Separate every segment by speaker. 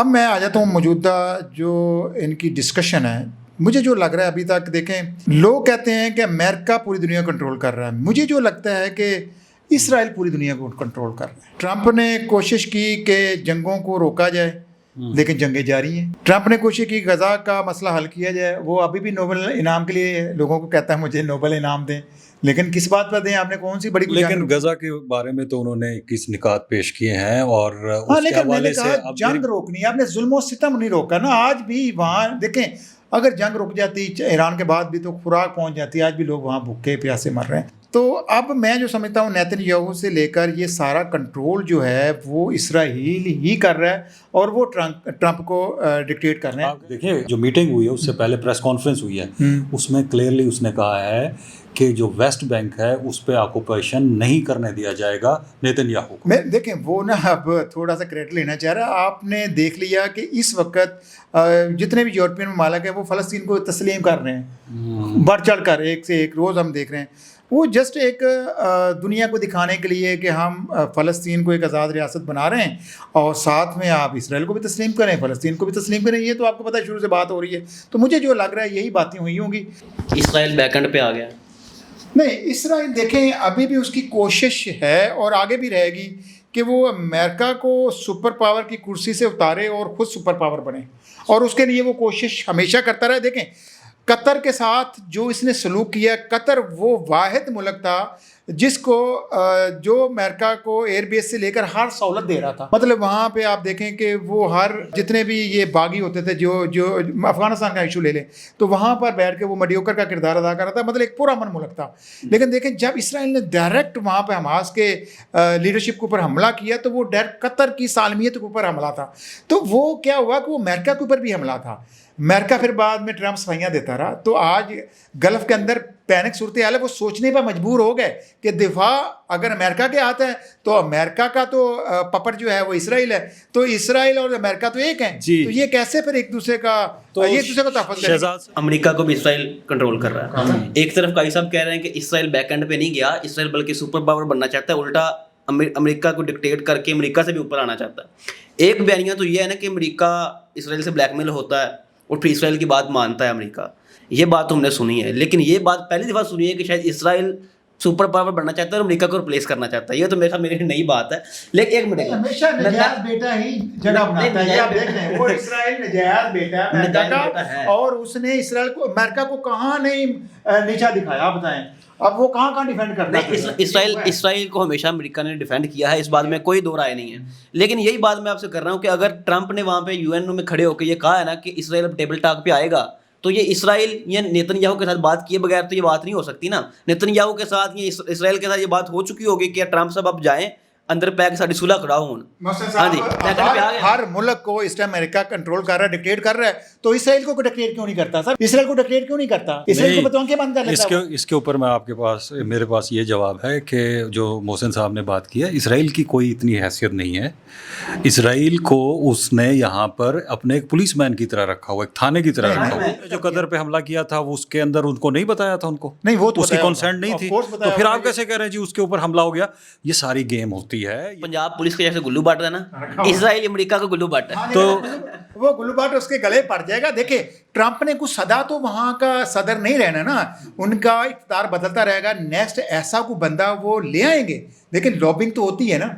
Speaker 1: اب میں آ جاتا ہوں موجودہ جو ان کی ڈسکشن ہے. مجھے جو لگ رہا ہے ابھی تک دیکھیں، لوگ کہتے ہیں کہ امریکہ پوری دنیا کو کنٹرول کر رہا ہے. مجھے جو لگتا ہے کہ اسرائیل پوری دنیا کو کنٹرول کر رہا ہے. ٹرمپ نے کوشش کی کہ جنگوں کو روکا جائے لیکن جنگیں جاری ہیں. ٹرمپ نے کوشش کی غزہ کا مسئلہ حل کیا جائے. وہ ابھی بھی نوبل انعام کے لیے لوگوں کو کہتا ہے مجھے نوبل انعام دیں، لیکن کس بات پر دیں؟ آپ نے کون سی بڑی
Speaker 2: لیکن غزہ کے بارے میں تو انہوں نے 21 نکات پیش کیے ہیں اور اس کے حوالے سے
Speaker 1: جنگ روکنی ہے. آپ نے ظلم و ستم نہیں روکا نا. آج بھی وہاں دیکھیں، اگر جنگ رک جاتی ایران کے بعد بھی تو خوراک پہنچ جاتی. آج بھی لوگ وہاں بھوکے پیاسے مر رہے ہیں. تو اب میں جو سمجھتا ہوں نیتن یاہو سے لے کر یہ سارا کنٹرول جو ہے وہ اسرائیل ہی کر رہا ہے اور وہ ٹرمپ کو ڈکٹیٹ کر رہے ہیں.
Speaker 2: دیکھیں جو میٹنگ ہوئی ہے اس سے پہلے پریس کانفرنس ہوئی ہے، اس میں کلیئرلی اس نے کہا ہے کہ جو ویسٹ بینک ہے اس پہ آکوپیشن نہیں کرنے دیا جائے گا نیتن یاہو کو.
Speaker 1: دیکھیں وہ نا اب تھوڑا سا کریڈٹ لینا چاہ رہا. آپ نے دیکھ لیا کہ اس وقت جتنے بھی یورپین ممالک ہیں وہ فلسطین کو تسلیم کر رہے ہیں بڑھ چڑھ کر. ایک سے ایک روز ہم دیکھ رہے ہیں. وہ جسٹ ایک دنیا کو دکھانے کے لیے کہ ہم فلسطین کو ایک آزاد ریاست بنا رہے ہیں اور ساتھ میں آپ اسرائیل کو بھی تسلیم کریں، فلسطین کو بھی تسلیم کریں. یہ تو آپ کو پتہ ہے شروع سے بات ہو رہی ہے. تو مجھے جو لگ رہا ہے یہی باتیں ہوئی ہوں گی.
Speaker 3: اسرائیل بیک اینڈ پہ آ گیا.
Speaker 1: نہیں، اسرائیل دیکھیں ابھی بھی اس کی کوشش ہے اور آگے بھی رہے گی کہ وہ امریکہ کو سپر پاور کی کرسی سے اتارے اور خود سپر پاور بنے، اور اس کے لیے وہ کوشش ہمیشہ کرتا رہے. دیکھیں قطر کے ساتھ جو اس نے سلوک کیا، قطر وہ واحد ملک تھا جس کو جو امریکہ کو ایئر بیس سے لے کر ہر سہولت دے رہا تھا. مطلب وہاں پہ آپ دیکھیں کہ وہ ہر جتنے بھی یہ باغی ہوتے تھے، جو افغانستان کا ایشو لے لیں تو وہاں پر بیٹھ کے وہ میڈیوکر کا کردار ادا کر رہا تھا. مطلب ایک پرامن ملک تھا. لیکن دیکھیں جب اسرائیل نے ڈائریکٹ وہاں پہ حماس کے لیڈرشپ کے اوپر حملہ کیا تو وہ ڈائریکٹ قطر کی سالمیت کے اوپر حملہ تھا. تو وہ کیا ہوا کہ وہ امریکہ کے اوپر بھی حملہ تھا. امریکہ پھر بعد میں ٹرمپ صفائیاں دیتا رہا. تو آج گلف کے اندر پینک صورتحال ہے. وہ سوچنے پر مجبور ہو گئے کہ دفاع اگر امریکہ کے ہاتھ ہے تو امریکہ کا تو پپٹ جو ہے وہ اسرائیل ہے. تو اسرائیل اور امریکہ تو ایک ہیں. تو یہ کیسے پھر ایک دوسرے کا تحفظ کریں؟
Speaker 3: امریکہ کو بھی اسرائیل کنٹرول کر رہا ہے. ایک طرف قاضی صاحب کہہ رہے ہیں کہ اسرائیل بیک اینڈ پہ نہیں گیا، اسرائیل بلکہ سپر پاور بننا چاہتا ہے، الٹا امریکہ کو ڈکٹیٹ کر کے امریکہ سے بھی اوپر آنا چاہتا ہے. ایک بیانیہ تو یہ ہے نا کہ امریکہ اسرائیل سے بلیک میل ہوتا ہے اور پھر اسرائیل کی بات مانتا ہے امریکہ. یہ بات تو ہم نے سنی ہے، لیکن یہ بات پہلی دفعہ سنی ہے کہ شاید اسرائیل سپر پاور بننا چاہتا ہے اور امریکہ کو ریپلیس کرنا چاہتا ہے. یہ تو میری نئی بات ہے. لیکن ایک منٹ،
Speaker 1: ہمیشہ نجات بیٹا ہی جگہ بناتا ہے. آپ دیکھ رہے ہیں وہ اسرائیل نجات بیٹا ہے امریکہ کا، اور اس نے اسرائیل کو امریکہ کو کہاں نہیں نیچا دکھایا. آپ بتائیں اب وہ کہاں ڈیفینڈ کرتا ہے؟
Speaker 3: اسرائیل کو ہمیشہ امریکہ نے ڈیفینڈ کیا ہے، اس بات میں کوئی دو رائے نہیں ہے. لیکن یہی بات میں آپ سے کر رہا ہوں کہ اگر ٹرمپ نے وہاں پہ UN میں کھڑے ہو کے یہ کہا ہے نا کہ اسرائیل اب ٹیبل ٹاک پہ آئے گا، تو یہ اسرائیل یا نیتن یاہو کے ساتھ بات کیے بغیر تو یہ بات نہیں ہو سکتی نا. نیتن یاہو کے ساتھ یا اسرائیل کے ساتھ یہ بات ہو چکی ہوگی کہ ٹرمپ صاحب اب جائیں اندر پہ ساری صلح کھڑا ہوں.
Speaker 1: ہر ملک کو اس ٹائم امریکہ کنٹرول کر رہا ہے، ڈکٹیٹ کر رہا ہے. تو اسرائیل کو ڈکٹیٹ کیوں نہیں کرتا سر؟ اسرائیل کو ڈکٹیٹ کیوں نہیں کرتا؟ اسرائیل کو بتاؤں کہ بند کر لیتا ہے.
Speaker 2: اس کے اوپر میں آپ کے پاس میرے پاس یہ جواب ہے کہ جو محسن صاحب نے بات کی ہے، اسرائیل کی کوئی اتنی حیثیت نہیں ہے. اسرائیل کو اس نے یہاں پر اپنے ایک پولیس مین کی طرح رکھا ہوا، ایک تھانے کی طرح رکھا ہوا. جو قطر پہ حملہ کیا تھا وہ اس کے اندر ان کو نہیں بتایا تھا، ان کو
Speaker 1: نہیں، وہ تو
Speaker 2: اس کی کنسرن نہیں تھی. تو پھر آپ کیسے کہہ رہے ہیں جی اس کے اوپر حملہ ہو گیا؟ یہ ساری گیم ہوتی ہے.
Speaker 3: پنجاب پولیس کے جیسے گلو بانٹ ہے نا، اسرائیل امریکہ کو گلو بانٹ ہے،
Speaker 1: تو وہ گلو بانٹ اس کے گلے پڑ جائے گا. دیکھیں ٹرمپ نے کچھ صدا تو وہاں کا صدر نہیں رہنا نا، ان کا اقتدار بدلتا رہے گا. نیکسٹ ایسا کوئی بندہ وہ لے آئیں گے. لیکن لابنگ تو ہوتی ہے نا.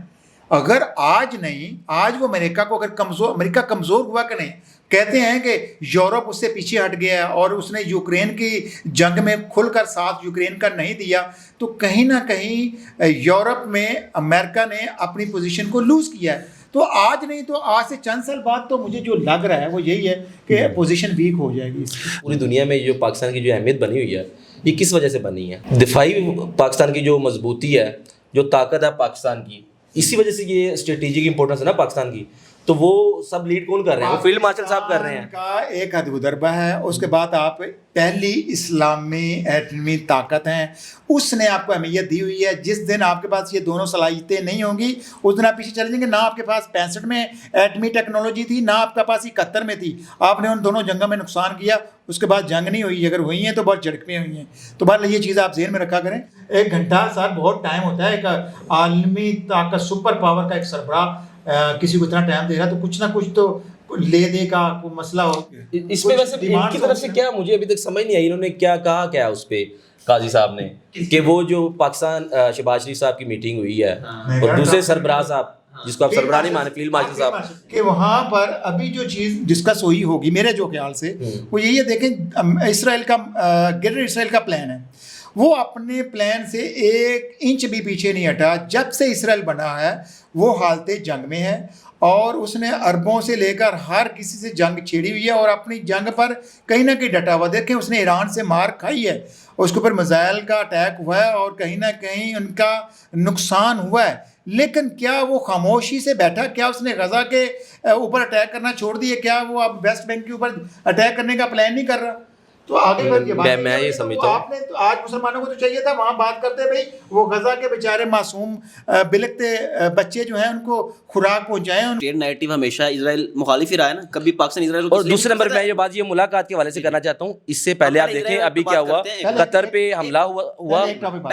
Speaker 1: اگر آج نہیں، آج وہ امریکہ کو اگر امریکہ کمزور ہوا کہ نہیں، کہتے ہیں کہ یورپ اس سے پیچھے ہٹ گیا اور اس نے یوکرین کی جنگ میں کھل کر ساتھ یوکرین کا نہیں دیا، تو کہیں نہ کہیں یورپ میں امریکہ نے اپنی پوزیشن کو لوز کیا ہے. تو آج نہیں تو آج سے چند سال بعد تو مجھے جو لگ رہا ہے وہ یہی ہے کہ پوزیشن ویک ہو جائے گی.
Speaker 4: پوری دنیا میں جو پاکستان کی جو اہمیت بنی ہوئی ہے یہ کس وجہ سے بنی ہے؟ دفاعی پاکستان کی جو مضبوطی ہے، جو طاقت ہے پاکستان کی، اسی وجہ سے یہ اسٹریٹجک امپورٹنس ہے نا پاکستان کی. تو وہ سب لیڈ کون کر رہے ہیں؟ وہ فیلڈ مارشل صاحب کر رہے ہیں.
Speaker 1: کا ایک حد گزربہ ہے. اس کے بعد آپ پہلی اسلامی ایٹمی طاقت ہیں، اس نے آپ کو اہمیت دی ہوئی ہے. جس دن آپ کے پاس یہ دونوں صلاحیتیں نہیں ہوں گی اس دن آپ پیچھے چلے جائیں گے. نہ آپ کے پاس 65 میں ایٹمی ٹیکنالوجی تھی، نہ آپ کے پاس 71 میں تھی. آپ نے ان دونوں جنگوں میں نقصان کیا، اس کے بعد جنگ نہیں ہوئی. اگر ہوئی ہیں تو بہت جھڑپیں ہوئی ہیں. تو بہرحال یہ چیز آپ ذہن میں رکھا کریں. 1 گھنٹہ سر بہت ٹائم ہوتا ہے. ایک عالمی طاقت سپر پاور کا ایک سربراہ کسی کو اتنا ٹائم دے رہا تو کچھ نہ کچھ تو لے دے کا کوئی مسئلہ ہو.
Speaker 4: اس میں ویسے ان کی طرف سے کیا مجھے ابھی تک سمجھ نہیں آئی انہوں نے کیا کہا کیا اس پہ قاضی صاحب نے کہ وہ جو پاکستان شہباز شریف صاحب کی میٹنگ ہوئی ہے اور دوسرے سربراہ صاحب جس کو آپ سربراہ نہیں مانے فیلڈ مارشل صاحب
Speaker 1: کہ وہاں پر ابھی جو چیز ڈسکس ہوئی ہوگی میرے جو خیال سے وہ یہی ہے. دیکھیں اسرائیل کا گریٹر اسرائیل کا پلان ہے, وہ اپنے پلان سے 1 انچ بھی پیچھے نہیں ہٹا. جب سے اسرائیل بنا ہے وہ حالت جنگ میں ہے اور اس نے عربوں سے لے کر ہر کسی سے جنگ چھیڑی ہوئی ہے اور اپنی جنگ پر کہیں نہ کہیں ڈٹا ہوا. دیکھیں اس نے ایران سے مار کھائی ہے, اس کے اوپر میزائل کا اٹیک ہوا ہے اور کہیں نہ کہیں ان کا نقصان ہوا ہے, لیکن کیا وہ خاموشی سے بیٹھا؟ کیا اس نے غزہ کے اوپر اٹیک کرنا چھوڑ دیا؟ کیا وہ اب ویسٹ بینک کے اوپر اٹیک کرنے کا پلان نہیں کر رہا؟ تو آگے بڑھ کے
Speaker 4: میں یہ سمجھتا ہوں
Speaker 1: آپ نے تو آج مسلمانوں کو تو چاہیے تھا وہاں بات کرتے بھائی وہ غزہ کے بیچارے معصوم بلکتے بچے جو ہیں ان کو خوراک پہنچائیں.
Speaker 3: اسٹیٹ نیریٹو ہمیشہ اسرائیل مخالف ہی رہا ہے نا, کبھی پاکستان اسرائیل کو.
Speaker 4: اور دوسرے نمبر میں یہ بات یہ ملاقات کے حوالے سے کرنا چاہتا ہوں, اس سے پہلے آپ دیکھیں ابھی کیا ہوا, قطر پہ حملہ ہوا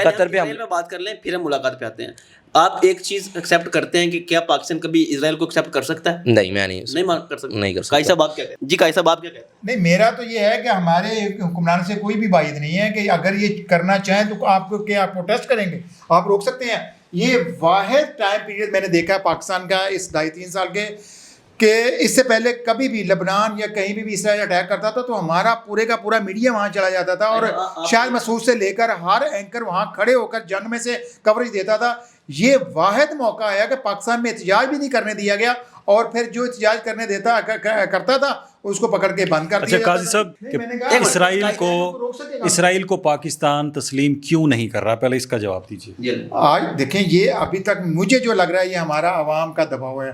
Speaker 4: قطر پہ ہم
Speaker 3: بات کر لیں پھر ہم ملاقات پہ آتے ہیں. آپ ایک چیز ایکسیپٹ کرتے ہیں کہ کیا پاکستان کبھی اسرائیل کو ایکسیپٹ کر سکتا ہے؟
Speaker 4: نہیں, میں نہیں
Speaker 3: کر سکتا.
Speaker 4: نہیں کر سکتا.
Speaker 3: قاضی صاحب آپ کیا کہتے ہیں؟ جی قاضی صاحب آپ کیا کہتے ہیں؟
Speaker 1: نہیں, میرا تو یہ ہے کہ ہمارے حکمران سے کوئی بھی بعید نہیں ہے کہ اگر یہ کرنا چاہیں تو آپ کو کیا پروٹیسٹ کریں گے, آپ روک سکتے ہیں. یہ واحد ٹائم پیریڈ میں نے دیکھا ہے پاکستان کا اس 2.5-3 سال کے کہ اس سے پہلے کبھی بھی لبنان یا کہیں بھی اسرائیل اٹیک کرتا تھا تو ہمارا پورے کا پورا میڈیا وہاں چلا جاتا تھا اور شاید مسعود سے لے کر ہر اینکر وہاں کھڑے ہو کر جنگ میں سے کوریج دیتا تھا. یہ واحد موقع ہے کہ پاکستان میں احتجاج بھی نہیں کرنے دیا گیا اور پھر جو احتجاج کرنے دیتا کرتا تھا اس کو پکڑ کے بند کر دیا.
Speaker 2: اچھا قاضی صاحب, اسرائیل کو پاکستان تسلیم کیوں نہیں کر رہا, پہلے اس کا جواب دیجیے.
Speaker 1: آج دیکھیں یہ ابھی تک مجھے جو لگ رہا ہے یہ ہمارا عوام کا دباؤ ہے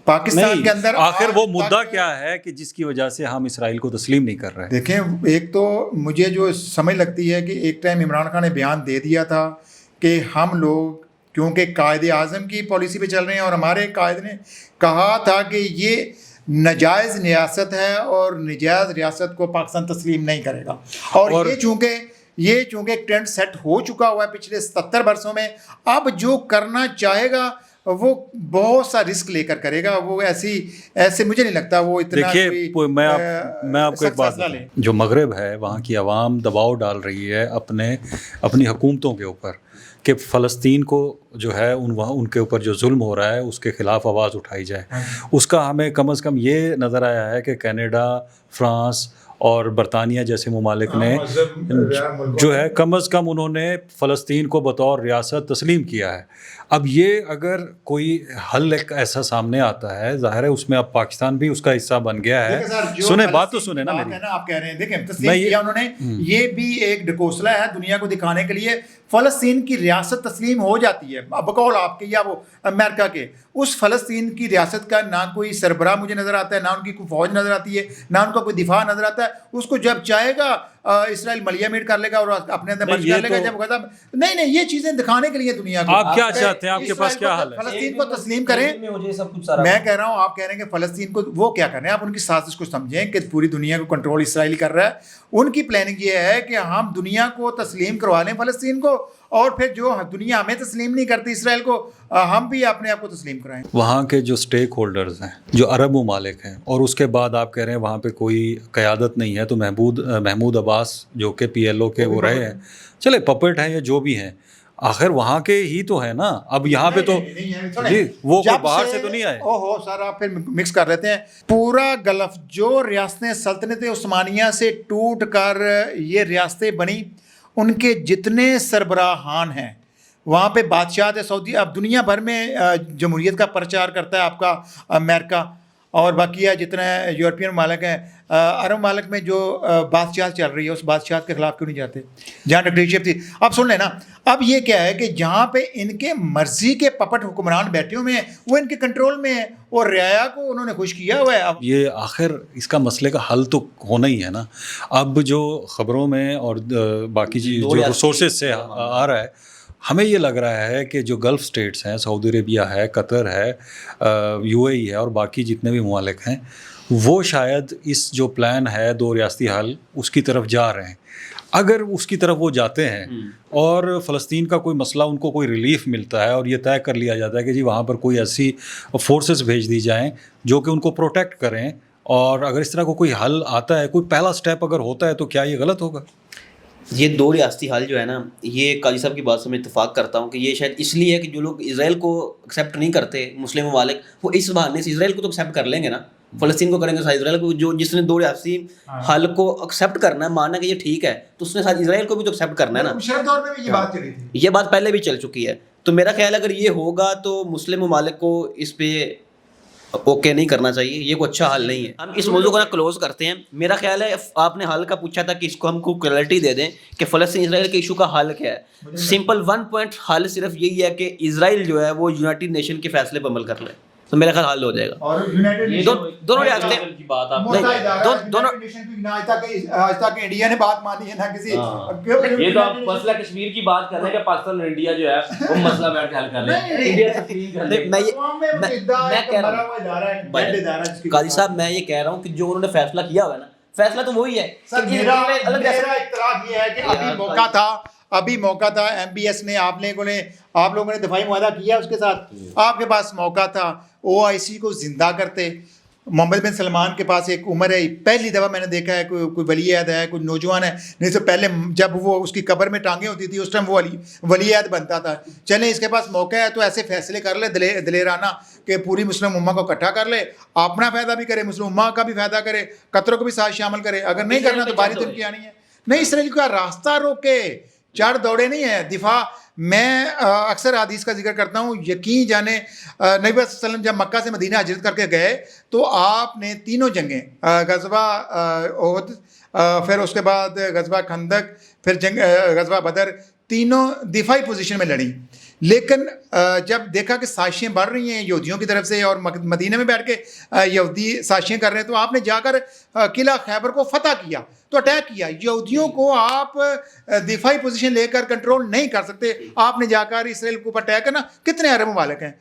Speaker 1: پاکستان کے اندر.
Speaker 2: آخر وہ مدعا کیا ہے کہ جس کی وجہ سے ہم اسرائیل کو تسلیم نہیں کر رہے؟
Speaker 1: دیکھیں ایک تو مجھے جو سمجھ لگتی ہے کہ ایک ٹائم عمران خان نے بیان دے دیا تھا کہ ہم لوگ کیونکہ قائد اعظم کی پالیسی پہ چل رہے ہیں اور ہمارے قائد نے کہا تھا کہ یہ ناجائز ریاست ہے اور ناجائز ریاست کو پاکستان تسلیم نہیں کرے گا. اور یہ چونکہ ایک ٹرینڈ سیٹ ہو چکا ہوا ہے پچھلے 70 برسوں میں, اب جو کرنا چاہے گا وہ بہت سا رسک لے کر کرے گا. وہ ایسے مجھے نہیں لگتا وہ اتنا.
Speaker 2: دیکھیے میں آپ کو ایک بات بتاؤں, جو مغرب ہے وہاں کی عوام دباؤ ڈال رہی ہے اپنی حکومتوں کے اوپر کہ فلسطین کو جو ہے ان کے اوپر جو ظلم ہو رہا ہے اس کے خلاف آواز اٹھائی جائے. اس کا ہمیں کم از کم یہ نظر آیا ہے کہ کینیڈا, فرانس اور برطانیہ جیسے ممالک نے جو ہے کم از کم انہوں نے فلسطین کو بطور ریاست تسلیم کیا ہے. اب یہ اگر کوئی حل ایک ایسا سامنے آتا ہے, ظاہر ہے اس میں اب پاکستان بھی اس کا حصہ بن گیا ہے. سنیں بات تو سنیں نا میری.
Speaker 1: آپ کہہ رہے ہیں دیکھیں تسلیم کیا انہوں نے, یہ بھی ایک ڈھکوسلا ہے دنیا کو دکھانے کے لیے. فلسطین کی ریاست تسلیم ہو جاتی ہے بقول آپ کے یا وہ امریکہ کے. اس فلسطین کی ریاست کا نہ کوئی سربراہ مجھے نظر آتا ہے, نہ ان کی کوئی فوج نظر آتی ہے, نہ ان کا کوئی دفاع نظر آتا ہے. اس کو جب چاہے گا اسرائیل ملیا میٹ کر لے گا اور اپنے اندر مرج کر لے گا. جب غزہ نہیں یہ چیزیں دکھانے کے لیے دنیا کو.
Speaker 2: آپ کیا چاہتے ہیں, آپ کے پاس کیا حل ہے؟
Speaker 1: فلسطین کو تسلیم کریں. میں کہہ رہا ہوں آپ کہہ رہے ہیں کہ فلسطین کو وہ کیا کر رہے ہیں, آپ ان کی سازش کو سمجھیں کہ پوری دنیا کو کنٹرول اسرائیل کر رہا ہے. ان کی پلاننگ یہ ہے کہ ہم دنیا کو تسلیم کروا لیں فلسطین کو اور پھر جو دنیا ہمیں تسلیم نہیں کرتی اسرائیل کو, ہم بھی اپنے آپ کو تسلیم کرائیں.
Speaker 2: وہاں کے جو سٹیک ہولڈرز ہیں جو عرب ممالک ہیں, اور اس کے بعد آپ کہہ رہے ہیں وہاں پہ کوئی قیادت نہیں ہے, تو محمود عباس جو کہ PLO کے وہ رہے ہیں, چلے پپٹ ہیں یا جو بھی ہیں, آخر وہاں کے ہی تو ہے نا. اب یہاں پہ تو جی وہ باہر سے تو نہیں آئے.
Speaker 1: سر آپ پھر مکس کر لیتے ہیں. پورا گلف جو ریاستیں سلطنت عثمانیہ سے ٹوٹ کر یہ ریاستیں بنی, ان کے جتنے سربراہان ہیں وہاں پہ بادشاہت سعودی, اب دنیا بھر میں جمہوریت کا پرچار کرتا ہے آپ کا امریکہ اور باقی جتنے یورپین ممالک ہیں. عرب ممالک میں جو بادشاہت چل رہی ہے اس بادشاہت کے خلاف کیوں نہیں جاتے جہاں ڈکٹیٹرشپ تھی؟ اب سن لینا, اب یہ کیا ہے کہ جہاں پہ ان کے مرضی کے پپٹ حکمران بیٹھے ہوئے ہیں وہ ان کے کنٹرول میں ہیں اور رعایا کو انہوں نے خوش کیا ہوا ہے. اب
Speaker 2: یہ آخر اس کا مسئلے کا حل تو ہونا ہی ہے نا. اب جو خبروں میں اور باقی جو سورسز سے آ رہا ہے, ہمیں یہ لگ رہا ہے کہ جو گلف سٹیٹس ہیں، سعودی عربیہ ہے، قطر ہے، UAE ہے اور باقی جتنے بھی ممالک ہیں، وہ شاید اس جو پلان ہے 2 ریاستی حل اس کی طرف جا رہے ہیں. اگر اس کی طرف وہ جاتے ہیں اور فلسطین کا کوئی مسئلہ ان کو کوئی ریلیف ملتا ہے اور یہ طے کر لیا جاتا ہے کہ جی وہاں پر کوئی ایسی فورسز بھیج دی جائیں جو کہ ان کو پروٹیکٹ کریں، اور اگر اس طرح کو کوئی حل آتا ہے، کوئی پہلا سٹیپ اگر ہوتا ہے، تو کیا یہ غلط ہوگا؟
Speaker 3: یہ 2 ریاستی حل جو ہے نا، یہ قاضی صاحب کی بات سے میں اتفاق کرتا ہوں کہ یہ شاید اس لیے ہے کہ جو لوگ اسرائیل کو ایکسیپٹ نہیں کرتے مسلم ممالک، وہ اس بہانے سے اسرائیل کو تو ایکسیپٹ کر لیں گے نا، فلسطین کو کریں گے ساتھ اسرائیل کو. جو جس نے 2 ریاستی حل کو ایکسیپٹ کرنا ہے، ماننا کہ یہ ٹھیک ہے، تو اس نے ساتھ اسرائیل کو بھی تو ایکسیپٹ کرنا ہے نا.
Speaker 1: مشرف دور میں بھی یہ بات چلی تھی،
Speaker 3: یہ بات پہلے بھی چل چکی ہے. تو میرا خیال ہے اگر یہ ہوگا تو مسلم ممالک کو اس پہ اوکے نہیں کرنا چاہیے، یہ کوئی اچھا حل نہیں ہے. ہم اس موضوع کو نا کلوز کرتے ہیں. میرا خیال ہے آپ نے حل کا پوچھا تھا کہ اس کو ہم کو کلیئرٹی دے دیں کہ فلسطین اسرائیل کے ایشو کا حل کیا ہے. سمپل 1 پوائنٹ حل صرف یہی ہے کہ اسرائیل جو ہے وہ یونائٹڈ نیشن کے فیصلے پر عمل کر لے، تو میرا خیال حل ہو جائے گا.
Speaker 1: اور یونائٹڈ
Speaker 3: دونوں ریاستیں
Speaker 4: کی بات آپ
Speaker 3: دونوں
Speaker 1: آج تک انڈیا نے بات مانی ہے نا کسی.
Speaker 4: یہ تو آپ مسئلہ کشمیر کی بات کر رہے ہیں کہ پاکستان اور انڈیا جو ہے وہ مسئلہ بیٹھ کے حل کر رہے ہیں. انڈیا تسلیم کر رہے ہیں.
Speaker 3: میں کہہ رہا ہوں قاضی صاحب، میں یہ کہہ رہا ہوں کہ جو انہوں نے فیصلہ کیا ہوا ہے نا، فیصلہ تو وہی ہے.
Speaker 1: میرا اعتراض یہ ہے کہ ابھی موقع تھا MBS نے آپ لوگوں نے دفاعی معاہدہ کیا اس کے ساتھ، آپ کے پاس موقع تھا OIC کو زندہ کرتے. محمد بن سلمان کے پاس ایک عمر ہے، پہلی دفعہ میں نے دیکھا ہے کوئی ولی عہد ہے، کوئی نوجوان ہے. نہیں تو پہلے جب وہ اس کی قبر میں ٹانگیں ہوتی تھی اس ٹائم وہ ولی عہد بنتا تھا. چلیں اس کے پاس موقع ہے تو ایسے فیصلے کر لے دلیرانہ کہ پوری مسلم امہ کو اکٹھا کر لے، اپنا فائدہ بھی کرے، مسلم امہ کا بھی فائدہ کرے، قطروں کو بھی ساتھ شامل کرے. اگر نہیں کرنا تو باری تو ان کی آنی ہے. نہیں، اسرائیل کا راستہ روکے، چڑھ دوڑے نہیں ہے دفاع. میں اکثر حدیث کا ذکر کرتا ہوں، یقین جانے نبی صلی اللہ علیہ وسلم جب مکہ سے مدینہ ہجرت کر کے گئے تو آپ نے 3 جنگیں، غزوہ احد، پھر اس کے بعد غزوہ خندق، پھر غزوہ بدر، تینوں دفاعی پوزیشن میں لڑیں. لیکن جب دیکھا کہ سازشیں بڑھ رہی ہیں یہودیوں کی طرف سے اور مدینہ میں بیٹھ کے یہودی سازشیں کر رہے ہیں، تو آپ نے جا کر قلعہ خیبر کو فتح کیا، تو اٹیک کیا. یہودیوں کو آپ دفاعی پوزیشن لے کر کنٹرول نہیں کر سکتے. آپ نے جا کر اسرائیل کے اوپر اٹیک کرنا. کتنے عرب ممالک ہیں